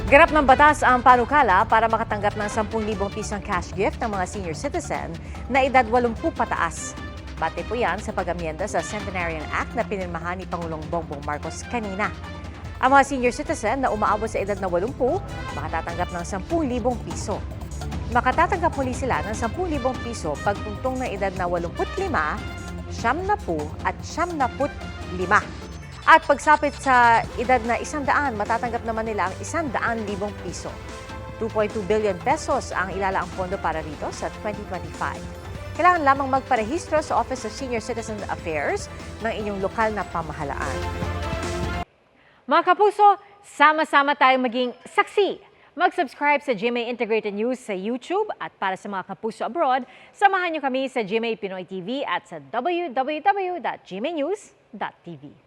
Ganap ng batas ang panukala para makatanggap ng 10,000 pisong cash gift ng mga senior citizen na edad 80 pataas. Bate po yan sa pag-amyenda sa Centenarian Act na pinirmahan ni Pangulong Bongbong Marcos kanina. Ang mga senior citizen na umaabot sa edad na 80 makatatanggap ng 10,000 piso. Makatatanggap muli sila ng 10,000 piso pagtungtong ng edad na 85, 70 at 75. At pagsapit sa edad na 100, matatanggap naman nila ang 100,000 piso. 2.2 billion pesos ang ilalaang pondo para rito sa 2025. Kailangan lamang magparehistro sa Office of Senior Citizen Affairs ng inyong lokal na pamahalaan. Mga kapuso, sama-sama tayong maging saksi. Mag-subscribe sa GMA Integrated News sa YouTube at para sa mga kapuso abroad, samahan niyo kami sa GMA Pinoy TV at sa www.gmanews.tv.